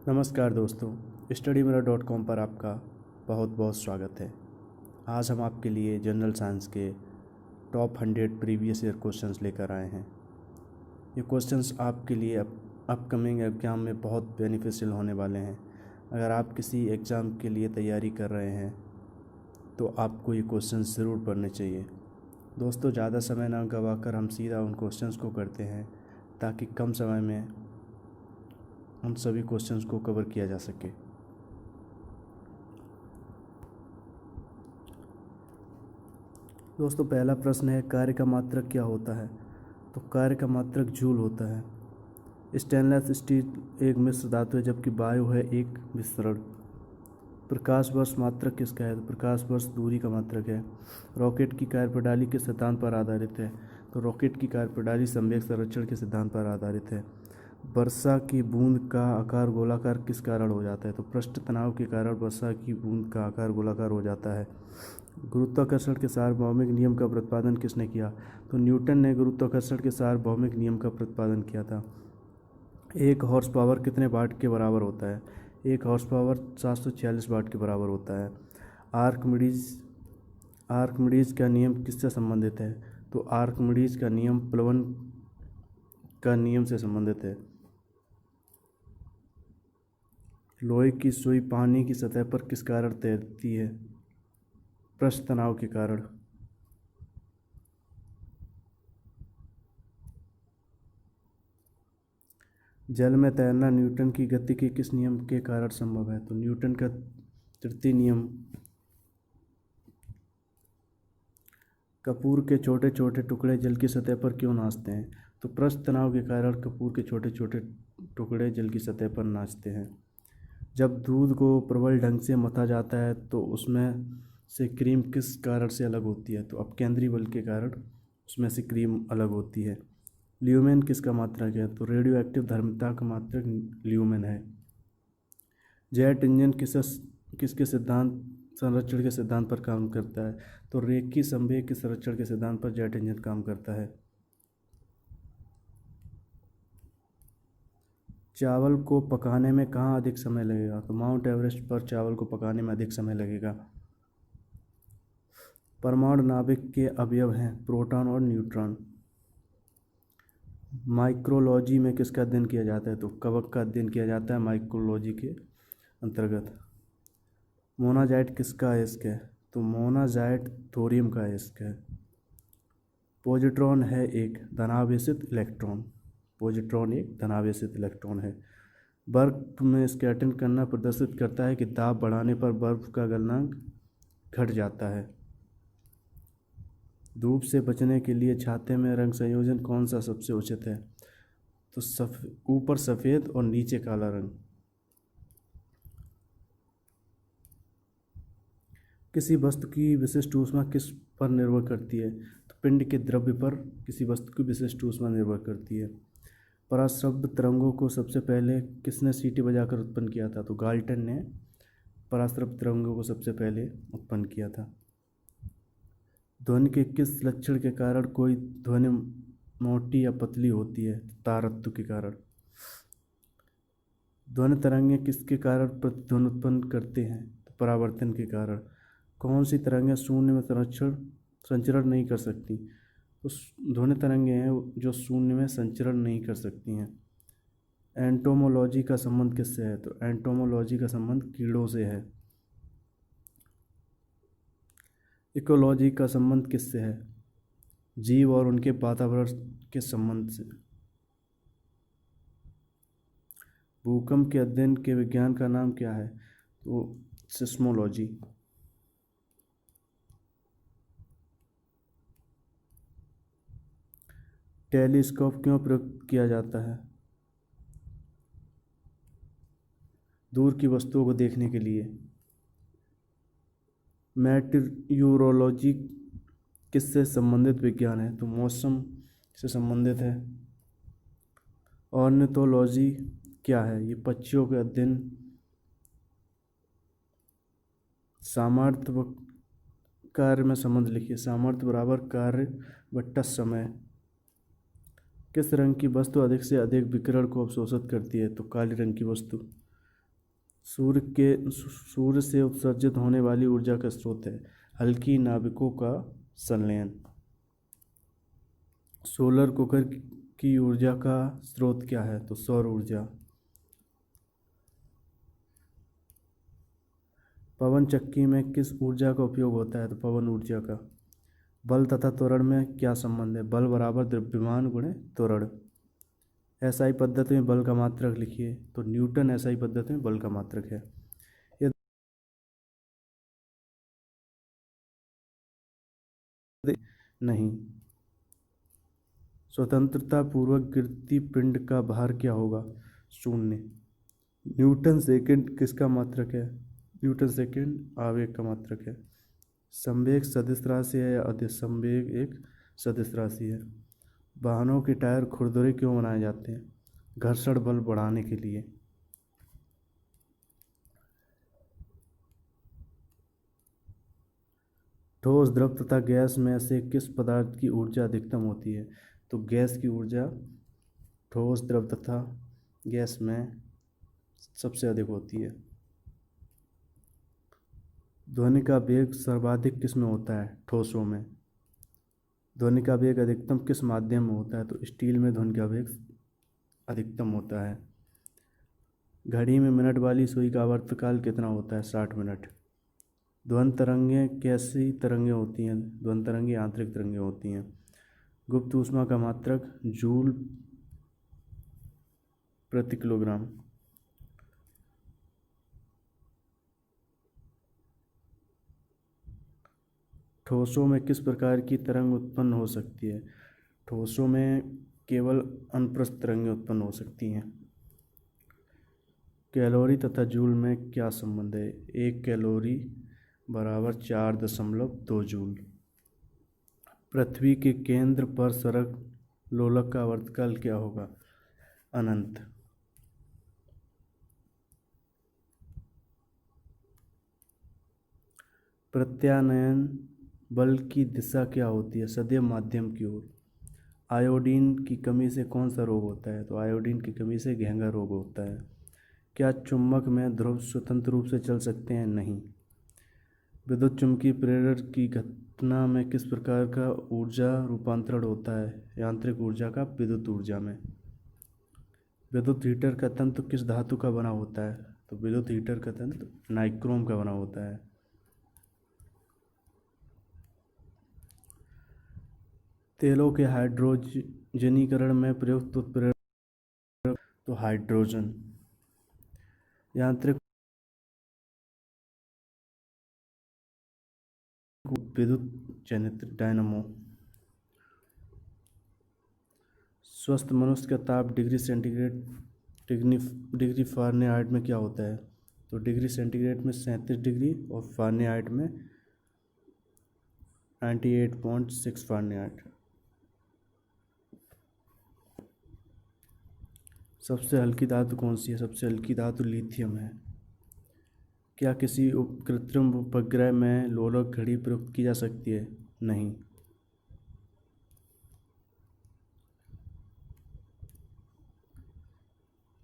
नमस्कार दोस्तों, StudyMirror.com पर आपका बहुत बहुत स्वागत है। आज हम आपके लिए जनरल साइंस के टॉप 100 प्रीवियस ईयर क्वेश्चंस लेकर आए हैं। ये क्वेश्चंस आपके लिए अपकमिंग एग्ज़ाम में बहुत बेनिफिशियल होने वाले हैं। अगर आप किसी एग्ज़ाम के लिए तैयारी कर रहे हैं तो आपको ये क्वेश्चंस ज़रूर पढ़ने चाहिए। दोस्तों, ज़्यादा समय ना गंवाकर हम सीधा उन क्वेश्चंस को करते हैं ताकि कम समय में उन सभी क्वेश्चंस को कवर किया जा सके। दोस्तों, पहला प्रश्न है, कार्य का मात्रक क्या होता है? तो कार्य का मात्रक जूल होता है। स्टेनलेस स्टील एक मिश्र धातु है जबकि वायु है एक विसरण। प्रकाश वर्ष मात्रक किसका है? तो प्रकाश वर्ष दूरी का मात्रक है। रॉकेट की कार्यप्रणाली किस सिद्धांत पर आधारित है? तो रॉकेट की कार्यप्रणाली संवेग संरक्षण के सिद्धांत पर आधारित है। वर्षा की बूंद का आकार गोलाकार किस कारण हो जाता है? तो पृष्ठ तनाव के कारण वर्षा की बूंद का आकार गोलाकार हो जाता है। गुरुत्वाकर्षण के सार्वभौमिक नियम का प्रतिपादन किसने किया? तो न्यूटन ने गुरुत्वाकर्षण के सार्वभौमिक नियम का प्रतिपादन किया था। एक हॉर्स पावर कितने वाट के बराबर होता है? एक हॉर्स पावर 746 वाट के बराबर होता है। आर्किमिडीज का नियम किससे संबंधित है? तो आर्किमिडीज का नियम प्लवन का नियम से संबंधित है। लोहे की सुई पानी की सतह पर किस कारण तैरती है? पृष्ठ तनाव के कारण। जल में तैरना न्यूटन की गति के किस नियम के कारण संभव है? तो न्यूटन का तृतीय नियम। कपूर के छोटे छोटे टुकड़े जल की सतह पर क्यों नाचते हैं? तो पृष्ठ तनाव के कारण कपूर के छोटे छोटे टुकड़े जल की सतह पर नाचते हैं। जब दूध को प्रबल ढंग से मथा जाता है तो उसमें से क्रीम किस कारण से अलग होती है? तो अपकेंद्री बल के कारण उसमें से क्रीम अलग होती है। ल्यूमेन किसका मात्रक है? तो रेडियो एक्टिव धर्मिता का मात्रक ल्यूमेन है। जेट इंजन किसके सिद्धांत संरक्षण के सिद्धांत पर काम करता है? तो रेखीय संवेग के संरक्षण के सिद्धांत पर जेट इंजन काम करता है। चावल को पकाने में कहाँ अधिक समय लगेगा? तो माउंट एवरेस्ट पर चावल को पकाने में अधिक समय लगेगा। परमाणु नाभिक के अवयव हैं प्रोटॉन और न्यूट्रॉन। माइक्रोलॉजी में किसका अध्ययन किया जाता है? तो कवक का अध्ययन किया जाता है माइक्रोलॉजी के अंतर्गत। मोनाजाइट किसका अयस्क है? तो मोनाजाइट थोरियम का अयस्क है। पॉजिट्रॉन है एक धनावेशित इलेक्ट्रॉन। पॉजिट्रॉन एक धनावेशित इलेक्ट्रॉन है। बर्फ में स्कैटरिंग करना प्रदर्शित करता है कि दाब बढ़ाने पर बर्फ का गलनांक घट जाता है। धूप से बचने के लिए छाते में रंग संयोजन कौन सा सबसे उचित है? तो ऊपर सफ़ेद और नीचे काला रंग। किसी वस्तु की विशिष्ट ऊष्मा किस पर निर्भर करती है? तो पिंड के द्रव्य पर किसी वस्तु की विशिष्ट ऊष्मा निर्भर करती है। पराश्रव्य तरंगों को सबसे पहले किसने सीटी बजाकर उत्पन्न किया था? तो गाल्टन ने पराश्रव्य तरंगों को सबसे पहले उत्पन्न किया था। ध्वनि के किस लक्षण के कारण कोई ध्वनि मोटी या पतली होती है? तारत्व के कारण। ध्वनि तरंगें किसके कारण प्रतिध्वनि उत्पन्न करते हैं? तो परावर्तन के कारण। कौन सी तरंगें शून्य में संचरण नहीं कर सकती? तो ध्वनि तरंगें हैं जो शून्य में संचरण नहीं कर सकती हैं। एंटोमोलॉजी का संबंध किससे है? तो एंटोमोलॉजी का संबंध कीड़ों से है। इकोलॉजी का संबंध किससे है? जीव और उनके वातावरण के संबंध से। भूकंप के अध्ययन के विज्ञान का नाम क्या है? तो सिस्मोलॉजी। टेलीस्कोप क्यों प्रयुक्त किया जाता है? दूर की वस्तुओं को देखने के लिए। मेटीरियोलॉजी किससे संबंधित विज्ञान है? तो मौसम से संबंधित है। ऑर्निथोलॉजी क्या है? ये पक्षियों के अध्ययन। सामर्थ्य कार्य में संबंध लिखिए। सामर्थ्य बराबर कार्य बट्टा समय। किस रंग की वस्तु अधिक से अधिक विकिरण को अवशोषित करती है? तो काले रंग की वस्तु। सूर्य से उत्सर्जित होने वाली ऊर्जा का स्रोत है हल्की नाभिकों का संलयन। सोलर कुकर की ऊर्जा का स्रोत क्या है? तो सौर ऊर्जा। पवन चक्की में किस ऊर्जा का उपयोग होता है? तो पवन ऊर्जा का। बल तथा त्वरण में क्या संबंध है? बल बराबर द्रव्यमान गुणे त्वरण। एसआई पद्धति में बल का मात्रक लिखिए। तो न्यूटन एसआई पद्धति में बल का मात्रक है। नहीं। स्वतंत्रता पूर्वक गिरती पिंड का भार क्या होगा? शून्य। न्यूटन सेकंड किसका मात्रक है? न्यूटन सेकंड आवेग का मात्रक है। संवेग सदिश राशि है या अदिश? संवेग एक सदिश राशि है। वाहनों के टायर खुरदुरे क्यों बनाए जाते हैं? घर्षण बल बढ़ाने के लिए। ठोस द्रव तथा गैस में से किस पदार्थ की ऊर्जा अधिकतम होती है? तो गैस की ऊर्जा ठोस द्रव तथा गैस में सबसे अधिक होती है। ध्वनि का वेग सर्वाधिक किस में होता है? ठोसों में। ध्वनि का वेग अधिकतम किस माध्यम में होता है? तो स्टील में ध्वनि का वेग अधिकतम होता है। घड़ी में मिनट वाली सुई का आवर्तकाल कितना होता है? 60 मिनट। ध्वनि तरंगें कैसी तरंगें होती हैं? ध्वनि तरंगें यांत्रिक तरंगें होती हैं। गुप्त ऊष्मा का मात्रक जूल प्रति किलोग्राम। ठोसों में किस प्रकार की तरंग उत्पन्न हो सकती है? ठोसों में केवल अनुप्रस्थ तरंगें उत्पन्न हो सकती हैं। कैलोरी तथा जूल में क्या संबंध है? 1 कैलोरी बराबर 4.2 जूल। पृथ्वी के केंद्र पर सरक लोलक का आवर्तकाल क्या होगा? अनंत। प्रत्यानयन बल की दिशा क्या होती है? सदैव माध्यम की ओर। आयोडीन की कमी से कौन सा रोग होता है? तो आयोडीन की कमी से घेंघा रोग होता है। क्या चुंबक में ध्रुव स्वतंत्र रूप से चल सकते हैं? नहीं। विद्युत चुम्बकीय प्रेरण की घटना में किस प्रकार का ऊर्जा रूपांतरण होता है? यांत्रिक ऊर्जा का विद्युत ऊर्जा में। विद्युत हीटर का तंतु किस धातु का बना होता है? तो विद्युत हीटर का तंतु नाइक्रोम का बना होता है। तेलों के हाइड्रोजनीकरण में प्रयुक्त उत्प्रेरक तो हाइड्रोजन। यांत्रिक विद्युत जनित्र डायनामो। स्वस्थ मनुष्य का ताप डिग्री सेंटीग्रेड डिग्री फ़ारेनहाइट में क्या होता है? तो डिग्री सेंटीग्रेड में 37 डिग्री और फ़ारेनहाइट में 98.6 फ़ारेनहाइट। सबसे हल्की धातु कौन सी है? सबसे हल्की धातु लिथियम है। क्या किसी कृत्रिम उपग्रह में लोलक घड़ी प्रयुक्त की जा सकती है? नहीं।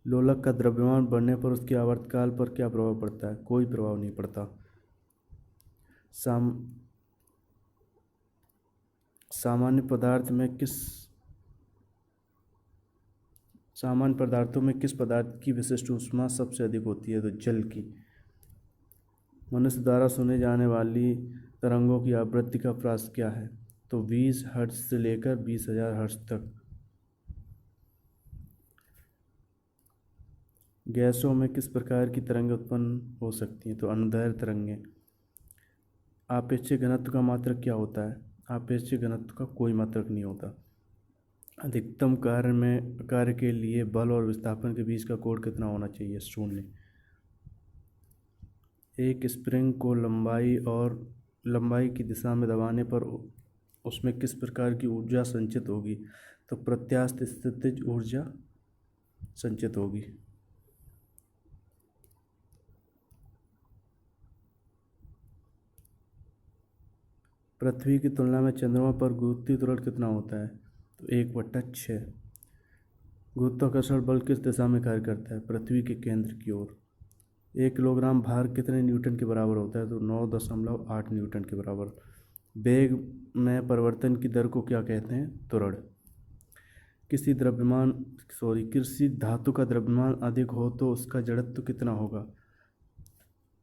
लोलक का द्रव्यमान बढ़ने पर उसके आवर्तकाल पर क्या प्रभाव पड़ता है? कोई प्रभाव नहीं पड़ता। सामान्य पदार्थों में किस पदार्थ की विशिष्ट ऊष्मा सबसे अधिक होती है? तो जल की। मनुष्य द्वारा सुने जाने वाली तरंगों की आवृत्ति का प्रास क्या है? तो 20 हर्ट्ज से लेकर 20,000 हर्ट्ज तक। गैसों में किस प्रकार की तरंगें उत्पन्न हो सकती हैं? तो अनुदैर्ध्य तरंगें। आपेक्षिक घनत्व का मात्रक क्या होता है? आपेक्षिक घनत्व का कोई मात्रक नहीं होता। अधिकतम कार्य के लिए बल और विस्थापन के बीच का कोण कितना होना चाहिए? 0। एक स्प्रिंग को लंबाई की दिशा में दबाने पर उसमें किस प्रकार की ऊर्जा संचित होगी? तो प्रत्यास्थ स्थितिज ऊर्जा संचित होगी। पृथ्वी की तुलना में चंद्रमा पर गुरुत्वीय त्वरण कितना होता है? तो 1/6। गुरुत्वाकर्षण बल किस दिशा में कार्य करता है? पृथ्वी के केंद्र की ओर। 1 किलोग्राम भार कितने न्यूटन के बराबर होता है? तो 9.8 न्यूटन के बराबर। वेग में परिवर्तन की दर को क्या कहते हैं? त्वरण। किसी धातु का द्रव्यमान अधिक हो तो उसका जड़त्व कितना होगा?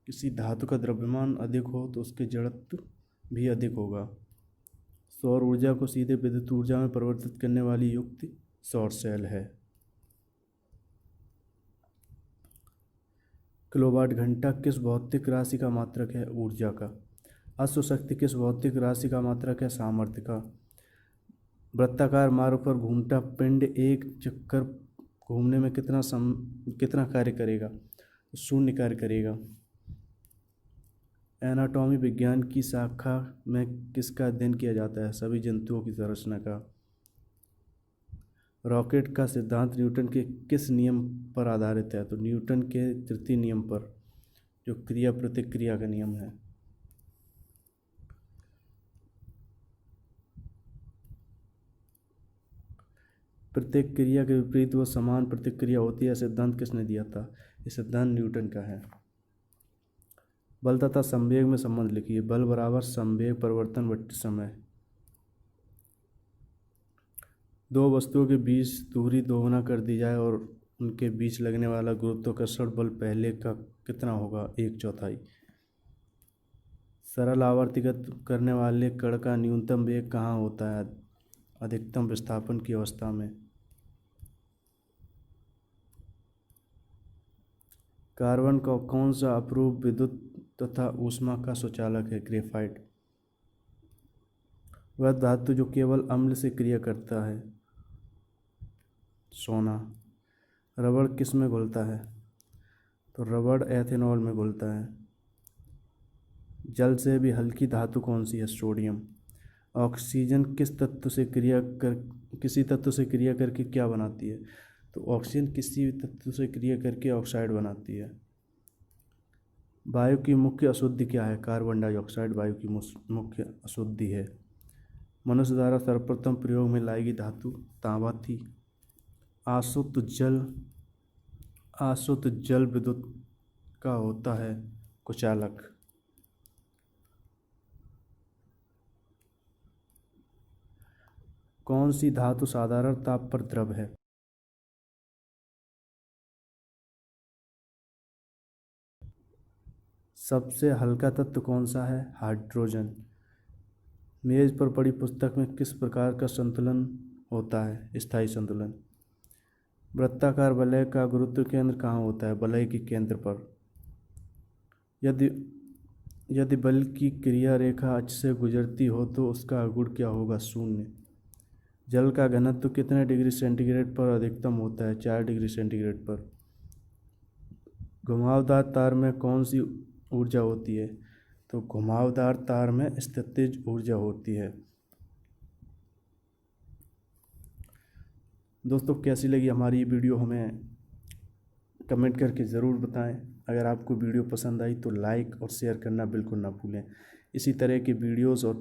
किसी धातु का द्रव्यमान अधिक हो तो उसके जड़त्व भी अधिक होगा। सौर ऊर्जा को सीधे विद्युत ऊर्जा में परिवर्तित करने वाली युक्ति सौर सेल है। किलोवाट घंटा किस भौतिक राशि का मात्रक है? ऊर्जा का। अश्व शक्ति किस भौतिक राशि का मात्रक है? सामर्थ्य का। वृत्ताकार मार्ग पर घूमता पिंड एक चक्कर घूमने में कितना कार्य करेगा? 0 कार्य करेगा। एनाटॉमी विज्ञान की शाखा में किसका अध्ययन किया जाता है? सभी जंतुओं की संरचना का। रॉकेट का सिद्धांत न्यूटन के किस नियम पर आधारित है? तो न्यूटन के तृतीय नियम पर, जो क्रिया प्रतिक्रिया का नियम है। प्रत्येक क्रिया के विपरीत व समान प्रतिक्रिया होती है, सिद्धांत किसने दिया था? ये सिद्धांत न्यूटन का है। बल तथा संवेग में संबंध लिखिए। बल बराबर संवेग परिवर्तन बट्टे समय। दो वस्तुओं के बीच दूरी दोगुना कर दी जाए और उनके बीच लगने वाला गुरुत्वाकर्षण बल पहले का कितना होगा? 1/4। सरल आवर्तीगत करने वाले कण का न्यूनतम वेग कहाँ होता है? अधिकतम विस्थापन की अवस्था में। कार्बन का कौन सा अपरूप विद्युत तथा ऊष्मा का सुचालक है? ग्रेफाइट। वह धातु जो केवल अम्ल से क्रिया करता है? सोना। रबड़ किस में घुलता है? तो रबड़ एथेनॉल में घुलता है। जल से भी हल्की धातु कौन सी है? सोडियम। ऑक्सीजन किसी तत्व से क्रिया करके क्या बनाती है? तो ऑक्सीजन किसी भी तत्व से क्रिया करके ऑक्साइड बनाती है। वायु की मुख्य अशुद्धि क्या है? कार्बन डाइऑक्साइड वायु की मुख्य अशुद्धि है। मनुष्य द्वारा सर्वप्रथम प्रयोग में लाई गई धातु तांबा थी। आसुत जल विद्युत का होता है कुचालक। कौन सी धातु साधारण ताप पर द्रव है? सबसे हल्का तत्व कौन सा है? हाइड्रोजन। मेज पर पड़ी पुस्तक में किस प्रकार का संतुलन होता है? स्थायी संतुलन। वृत्ताकार वलय का गुरुत्व केंद्र कहाँ होता है? वलय के केंद्र पर। यदि बल की क्रिया रेखा अक्ष से गुजरती हो तो उसका आघूर्ण क्या होगा? 0। जल का घनत्व कितने डिग्री सेंटीग्रेड पर अधिकतम होता है? 4 डिग्री सेंटीग्रेड पर। घुमावदार तार में कौन सी ऊर्जा होती है? तो घुमावदार तार में स्थितिज ऊर्जा होती है। दोस्तों, कैसी लगी हमारी ये वीडियो हमें कमेंट करके ज़रूर बताएं। अगर आपको वीडियो पसंद आई तो लाइक और शेयर करना बिल्कुल ना भूलें। इसी तरह के वीडियोस और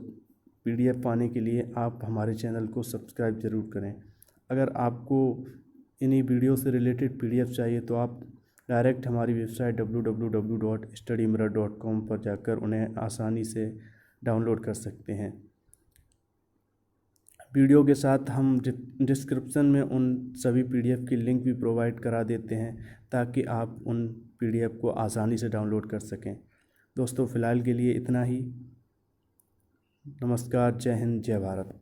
PDF पाने के लिए आप हमारे चैनल को सब्सक्राइब ज़रूर करें। अगर आपको इन्हीं वीडियो से रिलेटेड PDF चाहिए तो आप डायरेक्ट हमारी वेबसाइट www.studymirror.com पर जाकर उन्हें आसानी से डाउनलोड कर सकते हैं। वीडियो के साथ हम डिस्क्रिप्शन में उन सभी PDF की लिंक भी प्रोवाइड करा देते हैं ताकि आप उन PDF को आसानी से डाउनलोड कर सकें। दोस्तों, फ़िलहाल के लिए इतना ही। नमस्कार, जय हिंद, जय भारत।